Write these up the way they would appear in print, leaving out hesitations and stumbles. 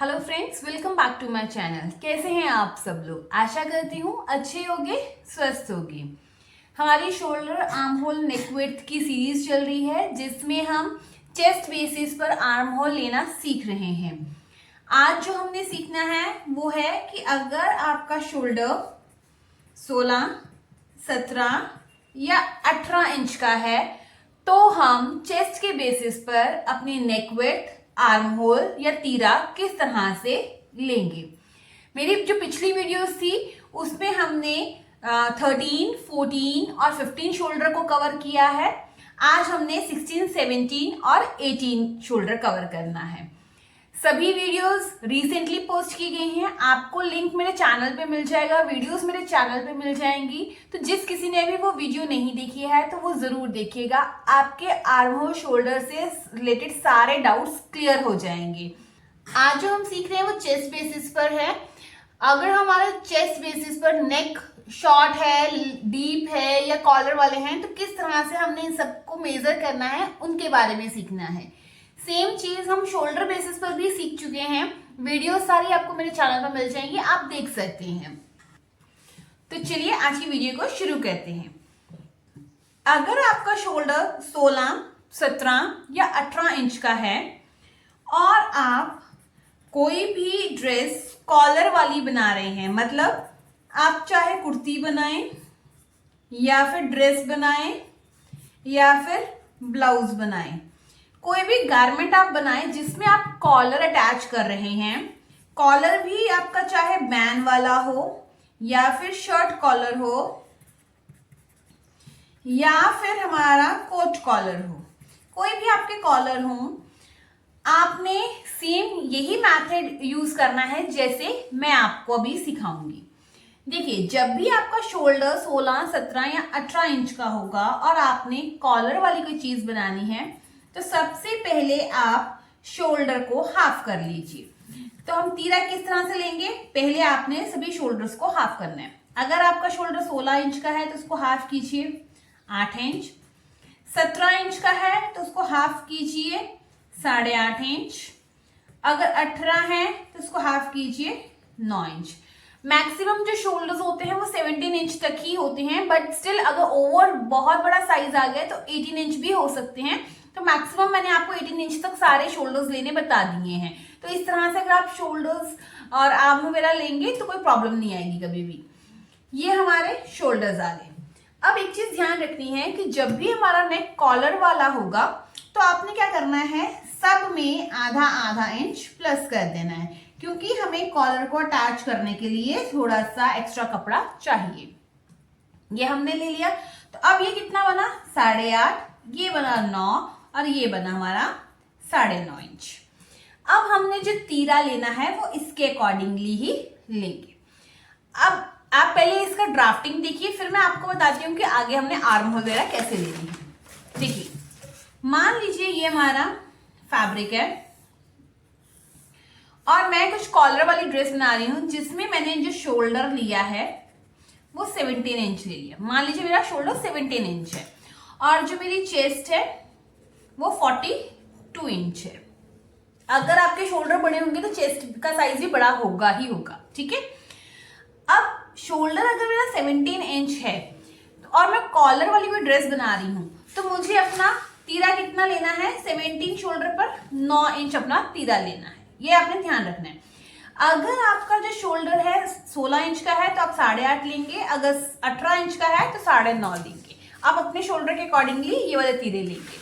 Hello friends, welcome back to my channel. कैसे हैं आप सब लोग? आशा करती हूँ अच्छे होंगे, स्वस्थ होंगे। हमारी शोल्डर आर्म होल नेक विड्थ की सीरीज चल रही है जिसमें हम चेस्ट बेसिस पर आर्म होल लेना सीख रहे हैं। आज जो हमने सीखना है वो है कि अगर आपका शोल्डर 16, 17 या 18 इंच का है तो हम चेस्ट के बेसिस पर अपनी नेक विड्थ, आर्म होल या तीरा किस तरह से लेंगे। मेरी जो पिछली वीडियोस थी उसमें हमने 13, 14 और 15 शोल्डर को कवर किया है। आज हमने 16, 17 और 18 शोल्डर कवर करना है। सभी वीडियोस रिसेंटली पोस्ट की गई हैं। आपको लिंक मेरे चैनल पे मिल जाएगा, वीडियोस मेरे चैनल पे मिल जाएंगी। तो जिस किसी ने भी वो वीडियो नहीं देखी है तो वो जरूर देखिएगा। आपके आर्म होल शोल्डर से रिलेटेड सारे डाउट्स क्लियर हो जाएंगे। आज जो हम सीख रहे हैं वो चेस्ट बेसिस पर है। अगर हमारे चेस्ट बेसिस पर नेक शॉर्ट है, डीप है या कॉलर वाले हैं तो किस तरह से हमने इन सबको मेजर करना है उनके बारे में सीखना है। सेम चीज हम शोल्डर बेसिस पर भी सीख चुके हैं। वीडियो सारी आपको मेरे चैनल पर मिल जाएंगी, आप देख सकते हैं। तो चलिए आज की वीडियो को शुरू करते हैं। अगर आपका शोल्डर 16, 17 या 18 इंच का है और आप कोई भी ड्रेस कॉलर वाली बना रहे हैं, मतलब आप चाहे कुर्ती बनाएं या फिर ड्रेस बनाएं या फिर ब्लाउज बनाएं, कोई भी गारमेंट आप बनाएं जिसमें आप कॉलर अटैच कर रहे हैं। कॉलर भी आपका चाहे बैन वाला हो या फिर शर्ट कॉलर हो या फिर हमारा कोट कॉलर हो, कोई भी आपके कॉलर हो, आपने सेम यही मेथड यूज करना है जैसे मैं आपको अभी सिखाऊंगी। देखिए, जब भी आपका शोल्डर 16, 17 या 18 इंच का होगा और आपने कॉलर वाली कोई चीज बनानी है तो सबसे पहले आप शोल्डर को हाफ कर लीजिए। तो हम तीरा किस तरह से लेंगे? पहले आपने सभी शोल्डर्स को हाफ करना है। अगर आपका शोल्डर 16 इंच का है तो उसको हाफ कीजिए 8 इंच, 17 इंच का है तो उसको हाफ कीजिए 8.5 इंच, अगर 18 है तो उसको हाफ कीजिए 9 इंच। मैक्सिमम जो शोल्डर्स होते हैं वो 17 इंच तक ही होते हैं, बट स्टिल अगर ओवर बहुत बड़ा साइज आ गया तो 18 इंच भी हो सकते हैं। तो मैक्सिमम मैंने आपको 18 इंच तक सारे शोल्डर्स लेने बता दिए हैं। तो इस तरह से अगर आप शोल्डर्स और आर्म वगैरह लेंगे तो कोई प्रॉब्लम नहीं आएगी कभी भी। ये हमारे शोल्डर्स आ गए। अब एक चीज ध्यान रखनी है कि जब भी हमारा नेक कॉलर वाला होगा तो आपने क्या करना है, सब में आधा आधा इंच प्लस कर देना है, क्योंकि हमें कॉलर को अटैच करने के लिए थोड़ा सा एक्स्ट्रा कपड़ा चाहिए। ये हमने ले लिया। तो अब ये कितना बना? 8.5, ये बना 9 और ये बना हमारा 9.5 इंच। अब हमने जो तीरा लेना है वो इसके अकॉर्डिंगली ही लेंगे। अब आप पहले इसका ड्राफ्टिंग देखिए, फिर मैं आपको बताती हूँ कि आगे हमने आर्म वगैरह कैसे लेनी है। देखिए, मान लीजिए ये हमारा फैब्रिक है और मैं कुछ कॉलर वाली ड्रेस बना रही हूँ जिसमें मैंने जो शोल्डर लिया है वो 17 इंच ले लिया। मान लीजिए मेरा शोल्डर 17 इंच है और जो मेरी चेस्ट है वो 42 इंच है। अगर आपके शोल्डर बड़े होंगे तो चेस्ट का साइज भी बड़ा होगा ही होगा, ठीक है। अब शोल्डर अगर मेरा 17 इंच है और मैं कॉलर वाली कोई ड्रेस बना रही हूं तो मुझे अपना तीरा कितना लेना है? 17 शोल्डर पर 9 इंच अपना तीरा लेना है। ये आपने ध्यान रखना है। अगर आपका जो शोल्डर है 16 इंच का है तो आप 8.5 लेंगे, अगर 18 इंच का है तो 9.5 लेंगे। आप अपने शोल्डर के अकॉर्डिंगली ये वाले तीरे लेंगे।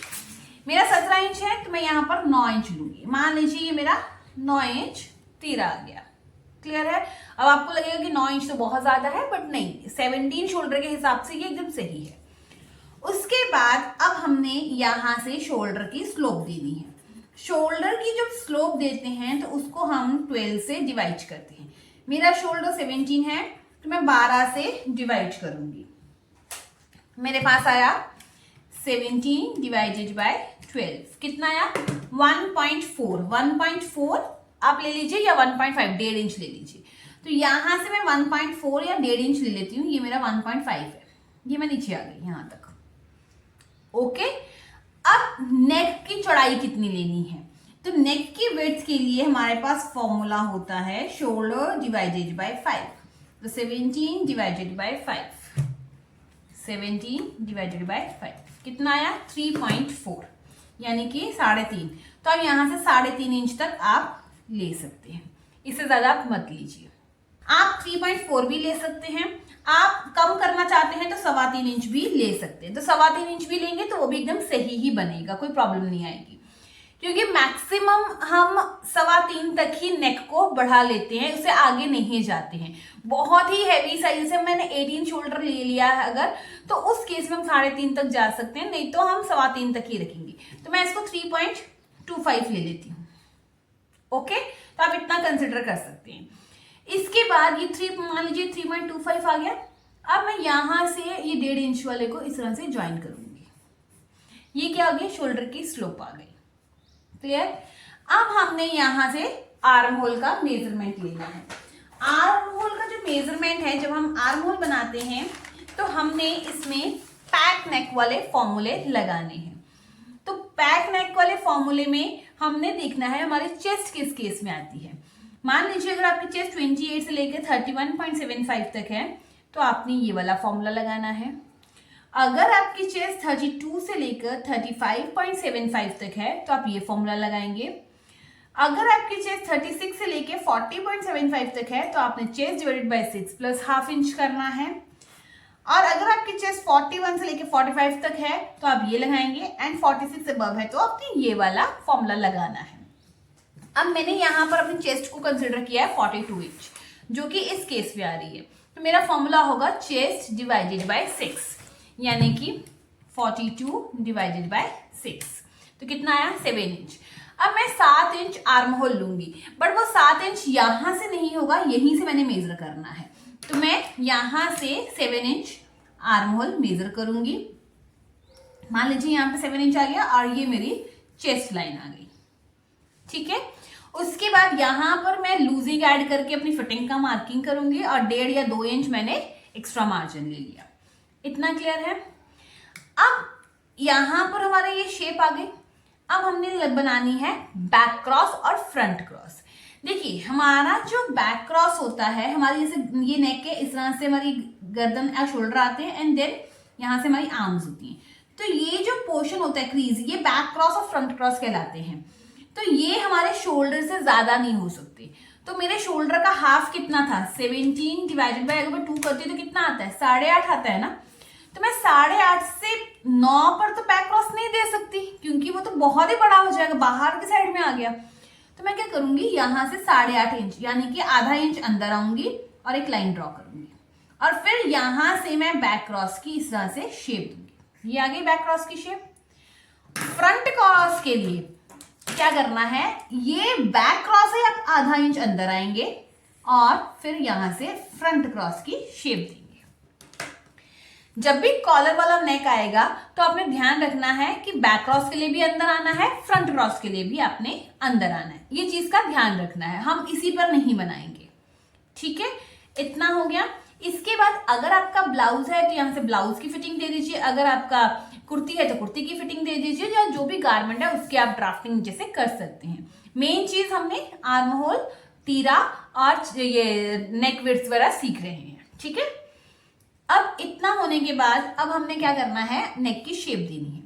मेरा 17 इंच है तो मैं यहाँ पर 9 इंच लूंगी। मान लीजिए ये मेरा 9 इंच तीरा आ गया। क्लियर है? अब आपको लगेगा कि 9 इंच तो बहुत ज्यादा है, बट नहीं, 17 शोल्डर के हिसाब से ये एकदम सही है। उसके बाद अब हमने यहां से शोल्डर की स्लोप देनी है। शोल्डर की जब स्लोप देते हैं तो उसको हम 12 से डिवाइड करते हैं। मेरा शोल्डर 17 है तो मैं 12 से डिवाइड करूंगी। मेरे पास आया 17 डिवाइडेड बाय 12, कितना आया? 1.4। 1.4 आप ले लीजिए या 1.5, 1.5 इंच ले लीजिए। तो यहां से मैं 1.4 या 1.5 इंच ले लेती हूँ। ये मेरा 1.5 है, ये मैं नीचे आ गई यहां तक। ओके, अब नेक की चौड़ाई कितनी लेनी है? तो नेक की विड्थ के लिए हमारे पास फॉर्मूला होता है शोल्डर डिवाइडेड बाय 5। तो 17 डिवाइडेड बाय 5, 17 डिवाइडेड बाय 5 कितना आया 3.4, यानी कि 3.5। तो अब यहाँ से 3.5 इंच तक आप ले सकते हैं, इससे ज्यादा आप मत लीजिए। आप 3.4 भी ले सकते हैं, आप कम करना चाहते हैं तो 3.25 इंच भी ले सकते हैं। तो 3.25 इंच भी लेंगे तो वो भी एकदम सही ही बनेगा, कोई प्रॉब्लम नहीं आएगी, क्योंकि मैक्सिमम हम 3.25 तक ही नेक को बढ़ा लेते हैं, उससे आगे नहीं जाते हैं। बहुत ही हैवी साइज से मैंने 18 शोल्डर ले लिया है अगर, तो उस केस में हम 3.5 तक जा सकते हैं, नहीं तो हम 3.25 तक ही रखेंगे। तो मैं इसको 3.25 ले लेती हूँ। ओके, तो आप इतना कंसिडर कर सकते हैं। इसके बाद ये मान लीजिए 3.25 आ गया। अब मैं यहां से ये 1.5 इंच वाले को इस तरह से ज्वाइन करूंगी। ये क्या हो गया, शोल्डर की स्लोप आ गई। क्लियर। अब हमने यहां से आर्म होल का मेजरमेंट लेना है। आर्म होल का जो मेजरमेंट है, जब हम आर्म होल बनाते हैं तो हमने इसमें पैक नेक वाले फॉर्मूले लगाने हैं। तो पैक नेक वाले फॉर्मूले में हमने देखना है हमारी चेस्ट किस केस में आती है। मान लीजिए अगर आपकी चेस्ट 28 से लेकर 31.75 तक है तो आपने ये वाला फॉर्मूला लगाना है। अगर आपकी चेस्ट 32 से लेकर 35.75 तक है तो आप ये फॉर्मूला लगाएंगे। अगर आपकी चेस्ट 36 से लेकर 40.75 तक है तो आपने chest divided by 6 plus half inch करना है। और अगर आपकी चेस्ट 41 से लेकर 45 तक है तो आप ये लगाएंगे, एंड 46 से अबव है तो आपने ये वाला फॉर्मूला लगाना है। अब मैंने यहाँ पर अपनी चेस्ट को कंसिडर किया है 42 इंच, जो कि इस केस में आ रही है। तो मेरा फॉर्मूला होगा चेस्ट डिवाइडेड बाय 6, यानी कि 42 डिवाइडेड बाय 6, तो कितना आया 7 इंच। अब मैं 7 इंच आर्म होल लूंगी, बट वो 7 इंच यहां से नहीं होगा, यहीं से मैंने मेजर करना है। तो मैं यहां से 7 इंच आर्म होल मेजर करूंगी। मान लीजिए यहाँ पे 7 इंच आ गया और ये मेरी चेस्ट लाइन आ गई। ठीक है, उसके बाद यहां पर मैं लूजिंग ऐड करके अपनी फिटिंग का मार्किंग करूंगी और 1.5 या 2 इंच मैंने एक्स्ट्रा मार्जिन ले लिया। इतना क्लियर है। अब यहां पर हमारा ये शेप आ गई। अब हमने बनानी है बैक क्रॉस और फ्रंट क्रॉस। देखिए हमारा जो बैक क्रॉस होता है, हमारी जैसे ये नेक है, इस तरह से हमारी गर्दन या शोल्डर आते हैं, एंड देन यहां से हमारी आर्म्स होती हैं। तो ये जो पोर्शन होता है क्रीज, ये बैक क्रॉस और फ्रंट क्रॉस कहलाते हैं। तो ये हमारे शोल्डर से ज्यादा नहीं हो सकते। तो मेरे शोल्डर का हाफ कितना था 17 डिवाइडेड बाय, अगर मैं 2 करती हूँ तो कितना आता है 8.5 आता है ना। तो मैं 8.5 से 9 पर तो बैक क्रॉस नहीं दे सकती, क्योंकि वो तो बहुत ही बड़ा हो जाएगा, बाहर की साइड में आ गया। तो मैं क्या करूंगी, यहां से 8.5 इंच यानी कि आधा इंच अंदर आऊंगी और एक लाइन ड्रॉ करूंगी, और फिर यहां से मैं बैक क्रॉस की इस तरह से शेप दूंगी। ये आ गई बैक क्रॉस की शेप। फ्रंट क्रॉस के लिए क्या करना है, ये बैक क्रॉस है, आप आधा इंच अंदर आएंगे और फिर यहां से फ्रंट क्रॉस की शेप देंगे। जब भी कॉलर वाला नेक आएगा तो आपने ध्यान रखना है कि बैक क्रॉस के लिए भी अंदर आना है, फ्रंट क्रॉस के लिए भी आपने अंदर आना है। ये चीज का ध्यान रखना है, हम इसी पर नहीं बनाएंगे। ठीक है, इतना हो गया। इसके बाद अगर आपका ब्लाउज है तो यहाँ से ब्लाउज की फिटिंग दे दीजिए, अगर आपका कुर्ती है तो कुर्ती की फिटिंग दे दीजिए, या जो भी गारमेंट है उसकी आप ड्राफ्टिंग जैसे कर सकते हैं। मेन चीज हमने आर्म होल, तीरा और ये नेक विड्थ वगैरह सीख रहे हैं। ठीक है, अब इतना होने के बाद अब हमने क्या करना है, नेक की शेप देनी है।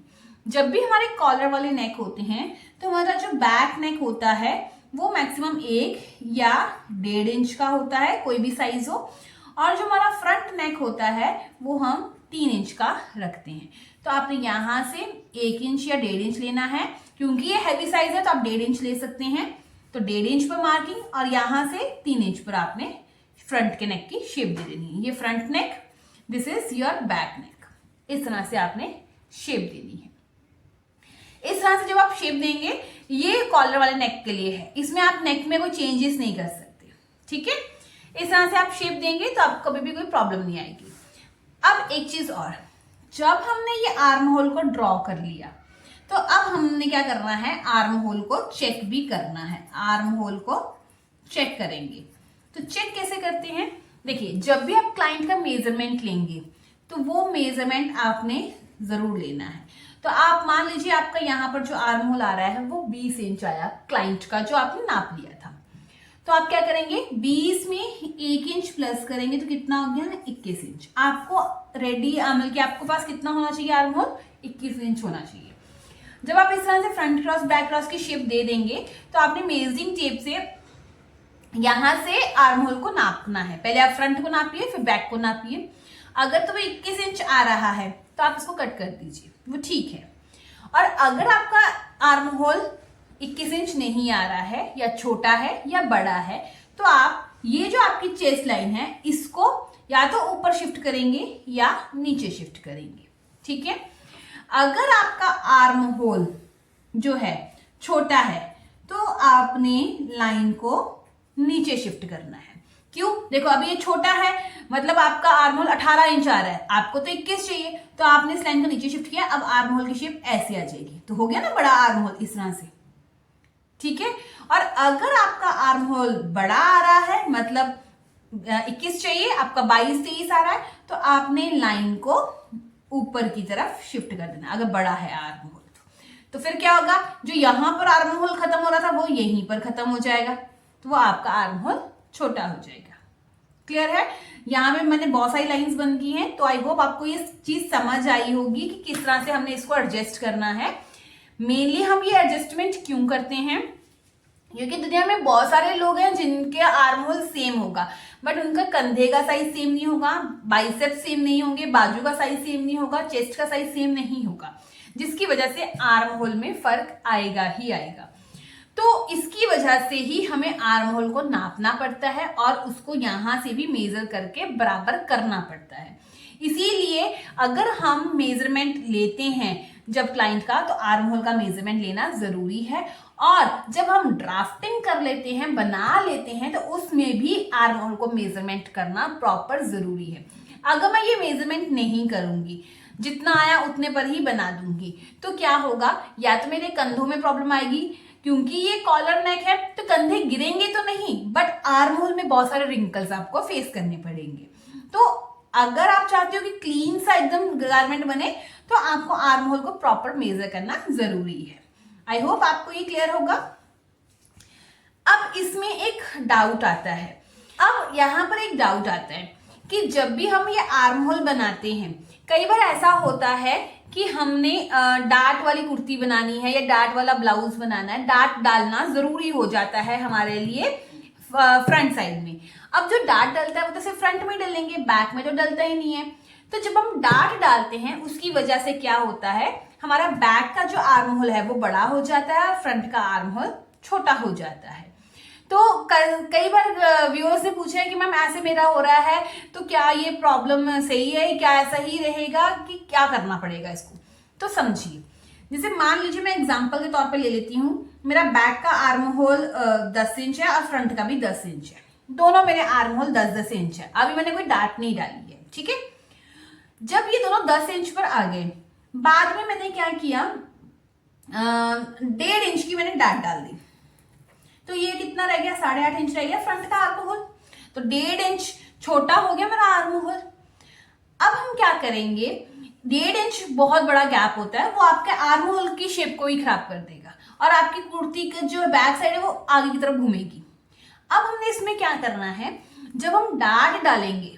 जब भी हमारे कॉलर वाले नेक होते हैं तो हमारा जो बैक नेक होता है वो मैक्सिमम 1 या 1.5 इंच का होता है, कोई भी साइज हो, और जो हमारा फ्रंट नेक होता है वो हम 3 इंच का रखते हैं। तो आपने यहां से 1 इंच या 1.5 इंच लेना है, क्योंकि ये हैवी साइज है तो आप 1.5 इंच ले सकते हैं। तो 1.5 इंच पर मार्किंग, और यहां से 3 इंच पर आपने फ्रंट के नेक की शेप दे देनी है। ये front neck, this is your back neck. इस तरह से आपने शेप देनी है। इस तरह से जब आप शेप देंगे, ये कॉलर वाले नेक के लिए है, इसमें आप नेक में कोई चेंजेस नहीं कर सकते। ठीक है, इस तरह से आप शेप देंगे तो आपको कभी भी कोई प्रॉब्लम नहीं आएगी। अब एक चीज और, जब हमने ये आर्म होल को ड्रॉ कर लिया तो अब हमने क्या करना है, आर्म होल को चेक भी करना है। आर्म होल को चेक करेंगे। तो चेक कैसे करते हैं, देखिए जब भी आप क्लाइंट का मेजरमेंट लेंगे तो वो मेजरमेंट आपने जरूर लेना है। तो आप मान लीजिए आपका यहाँ पर जो आर्म होल आ रहा है वो 20 इंच आया क्लाइंट का, जो आपने नाप लिया था। तो आप क्या करेंगे, 20 में 1 इंच प्लस करेंगे तो कितना हो गया, 21 इंच। आपको रेडी मतलब कि आपके पास कितना होना चाहिए आर्म होल, 21 इंच होना चाहिए। जब आप इस तरह से फ्रंट क्रॉस बैक क्रॉस की शेप दे देंगे तो आपने मेजरिंग टेप से यहां से आर्म होल को नापना है। पहले आप फ्रंट को नापिए, फिर बैक को नापिए। अगर तो वो 21 इंच आ रहा है तो आप इसको कट कर दीजिए, वो ठीक है। और अगर आपका आर्म होल 21 इंच नहीं आ रहा है, या छोटा है या बड़ा है, तो आप ये जो आपकी चेस्ट लाइन है इसको या तो ऊपर शिफ्ट करेंगे या नीचे शिफ्ट करेंगे, ठीक है। अगर आपका आर्म होल जो है छोटा है तो आपने लाइन को नीचे शिफ्ट करना है। क्यों, देखो अभी ये छोटा है, मतलब आपका आर्म होल 18 इंच आ रहा है, आपको तो 21 चाहिए, तो आपने इस लाइन को नीचे शिफ्ट किया। अब आर्म होल की शेप ऐसे आ जाएगी, तो हो गया ना बड़ा आर्म होल इस तरह से, ठीक है। और अगर आपका आर्म होल बड़ा आ रहा है, मतलब 21 चाहिए, आपका 22-23 आ रहा है, तो आपने लाइन को ऊपर की तरफ शिफ्ट कर देना, अगर बड़ा है आर्म होल। तो फिर क्या होगा, जो यहां पर आर्म होल खत्म हो रहा था वो यहीं पर खत्म हो जाएगा, तो वो आपका आर्म होल छोटा हो जाएगा। क्लियर है, यहाँ पे मैंने बहुत सारी लाइंस बन की हैं, तो आई होप आपको ये चीज समझ आई होगी कि किस तरह से हमने इसको एडजस्ट करना है। मेनली हम ये एडजस्टमेंट क्यों करते हैं, क्योंकि दुनिया में बहुत सारे लोग हैं जिनके आर्म होल सेम होगा, बट उनका कंधे का साइज सेम नहीं होगा, बाइसेप्स सेम नहीं होंगे, बाजू का साइज सेम नहीं होगा, चेस्ट का साइज सेम नहीं होगा, जिसकी वजह से आर्म होल में फर्क आएगा ही आएगा। तो इसकी वजह से ही हमें आर्म होल को नापना पड़ता है और उसको यहां से भी मेजर करके बराबर करना पड़ता है। इसीलिए अगर हम मेजरमेंट लेते हैं जब क्लाइंट का, तो आर्म होल का मेजरमेंट लेना जरूरी है। और जब हम ड्राफ्टिंग कर लेते हैं, बना लेते हैं, तो उसमें भी आर्म होल को मेजरमेंट करना प्रॉपर जरूरी है। अगर मैं ये मेजरमेंट नहीं करूंगी, जितना आया उतने पर ही बना दूंगी, तो क्या होगा, या तो मेरे कंधों में प्रॉब्लम आएगी, क्योंकि ये कॉलर नेक है तो कंधे गिरेंगे तो नहीं, बट आर्म होल में बहुत सारे रिंकल्स आपको फेस करने पड़ेंगे। तो अगर आप चाहते हो कि क्लीन सा एकदम गारमेंट बने, तो आपको आर्म होल को प्रॉपर मेजर करना जरूरी है। आई होप आपको ये क्लियर होगा। अब इसमें एक डाउट आता है, अब यहां पर एक डाउट आता है कि जब भी हम ये आर्म होल बनाते हैं, कई बार ऐसा होता है कि हमने डार्ट वाली कुर्ती बनानी है या डार्ट वाला ब्लाउज बनाना है, डार्ट डालना जरूरी हो जाता है हमारे लिए फ्रंट साइड में। अब जो डार्ट डलता है वो तो सिर्फ फ्रंट में डलेंगे, बैक में तो डलता ही नहीं है। तो जब हम डार्ट डालते हैं उसकी वजह से क्या होता है, हमारा बैक का जो आर्म होल है वो बड़ा हो जाता है, फ्रंट का आर्म होल छोटा हो जाता है। तो कई बार व्यूअर्स ने पूछा है कि मैम ऐसे मेरा हो रहा है, तो क्या ये प्रॉब्लम सही है, क्या ऐसा ही रहेगा, कि क्या करना पड़ेगा इसको। तो समझिए, जैसे मान लीजिए मैं एग्जांपल के तौर पे ले लेती हूँ, मेरा बैक का आर्म होल 10 इंच है और फ्रंट का भी 10 इंच है, दोनों मेरे आर्म होल 10-10 इंच है। अभी मैंने कोई डार्ट नहीं डाली है, ठीक है। जब ये दोनों 10 इंच पर आ गए, बाद में मैंने क्या किया, 1.5 इंच की मैंने डार्ट डाल दी, तो ये कितना रह गया, 8.5 इंच रह गया फ्रंट का आर्म होल। तो 1.5 इंच छोटा हो गया मेरा आर्म होल। अब हम क्या करेंगे, 1.5 इंच बहुत बड़ा गैप होता है, वो आपके आर्म होल की शेप को ही खराब कर देगा और आपकी कुर्ती का जो बैक साइड है वो आगे की तरफ घूमेगी। अब हमने इसमें क्या करना है, जब हम डार्ट डालेंगे,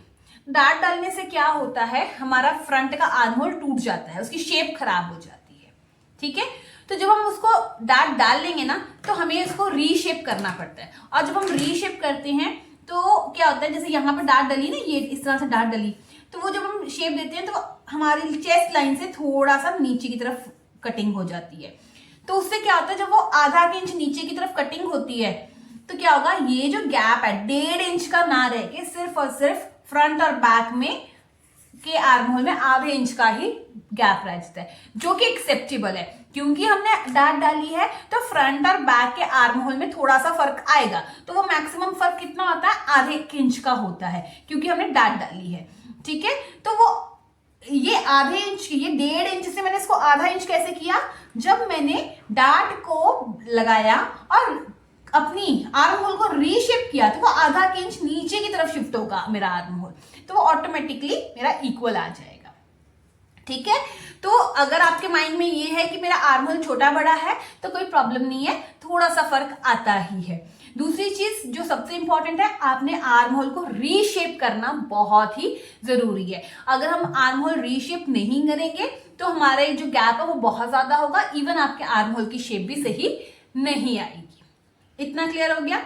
डार्ट डालने से क्या होता है, हमारा फ्रंट का आर्म होल टूट जाता है, उसकी शेप खराब हो जाती है, ठीक है। तो जब हम उसको डार्ट डाल लेंगे ना, तो हमें इसको रीशेप करना पड़ता है। और जब हम रीशेप करते हैं तो क्या होता है, जैसे यहाँ पर डार्ट डली ना, ये इस तरह से डार्ट डली, तो वो जब हम शेप देते हैं तो हमारी चेस्ट लाइन से थोड़ा सा नीचे की तरफ कटिंग हो जाती है। तो उससे क्या होता है, जब वो आधा इंच नीचे की तरफ कटिंग होती है, तो क्या होगा, ये जो गैप है 1.5 इंच का ना रह के सिर्फ और सिर्फ फ्रंट और बैक में के आर्म होल में आधे इंच का ही गैप रह जाता है, जो कि एक्सेप्टेबल है। क्योंकि हमने डार्ट डाली है तो फ्रंट और बैक के आर्म होल में थोड़ा सा फर्क आएगा, तो वो मैक्सिमम फर्क कितना होता है, आधे इंच का होता है, क्योंकि हमने डार्ट डाली है, ठीक है। तो वो ये आधे इंच, ये 1.5 इंच से मैंने इसको आधा इंच कैसे किया, जब मैंने डार्ट को लगाया और अपनी आर्म होल को रीशेप किया, तो वो आधा इंच नीचे की तरफ शिफ्ट होगा मेरा आर्म होल, तो वो ऑटोमेटिकली मेरा इक्वल आ जाएगा, ठीक है। तो अगर आपके माइंड में ये है कि मेरा आर्म होल छोटा बड़ा है तो कोई प्रॉब्लम नहीं है, थोड़ा सा फर्क आता ही है। दूसरी चीज जो सबसे इंपॉर्टेंट है, आपने आर्म होल को रीशेप करना बहुत ही जरूरी है। अगर हम आर्म होल रीशेप नहीं करेंगे तो हमारे जो गैप है वो बहुत ज्यादा होगा, इवन आपके आर्म होल की शेप भी सही नहीं आएगी। इतना क्लियर हो गया।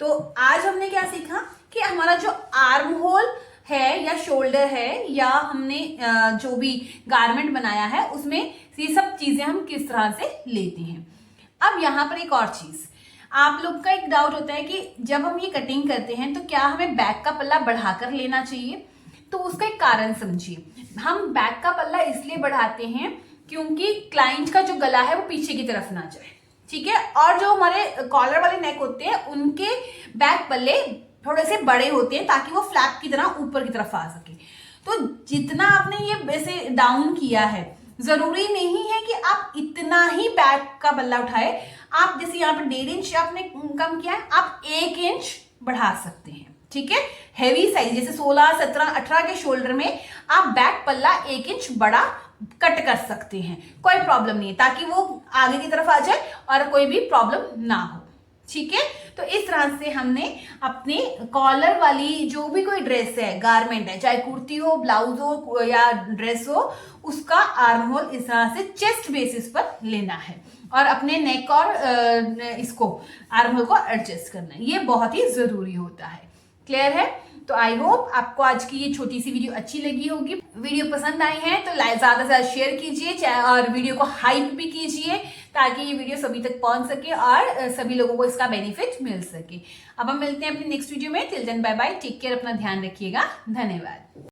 तो आज हमने क्या सीखा कि हमारा जो आर्म होल है या शोल्डर है या हमने जो भी गारमेंट बनाया है उसमें ये सब चीजें हम किस तरह से लेते हैं। अब यहाँ पर एक और चीज, आप लोग का एक डाउट होता है कि जब हम ये कटिंग करते हैं तो क्या हमें बैक का पल्ला बढ़ाकर लेना चाहिए। तो उसका एक कारण समझिए। हम बैक का पल्ला इसलिए बढ़ाते हैं क्योंकि क्लाइंट का जो गला है वो पीछे की तरफ ना जाए, ठीक है। और जो हमारे कॉलर वाले नेक होते हैं उनके बैक पल्ले थोड़े से बड़े होते हैं ताकि वो फ्लैप की तरह ऊपर की तरफ आ सके। तो जितना आपने ये वैसे डाउन किया है, जरूरी नहीं है कि आप इतना ही बैक का पल्ला उठाए। आप जैसे यहाँ पर 1.5 इंच आपने कम किया है, आप 1 इंच बढ़ा सकते हैं, ठीक है। हैवी साइज जैसे 16, 17, 18 के शोल्डर में आप बैक पल्ला 1 इंच बड़ा कट कर सकते हैं, कोई प्रॉब्लम नहीं है, ताकि वो आगे की तरफ आ जाए और कोई भी प्रॉब्लम ना हो, ठीक है। तो इस तरह से हमने अपने कॉलर वाली जो भी कोई ड्रेस है, गारमेंट है, चाहे कुर्ती हो, ब्लाउज हो या ड्रेस हो, उसका आर्म होल इस तरह से चेस्ट बेसिस पर लेना है और अपने नेक और इसको आर्म होल को एडजस्ट करना है। ये बहुत ही जरूरी होता है। क्लियर है। तो आई होप आपको आज की ये छोटी सी वीडियो अच्छी लगी होगी। वीडियो पसंद आई है तो ज्यादा से ज्यादा शेयर कीजिए और वीडियो को हाइप भी कीजिए ताकि ये वीडियो सभी तक पहुंच सके और सभी लोगों को इसका बेनिफिट मिल सके। अब हम मिलते हैं अपनी नेक्स्ट वीडियो में। Till then bye bye, take care, अपना ध्यान रखिएगा। धन्यवाद।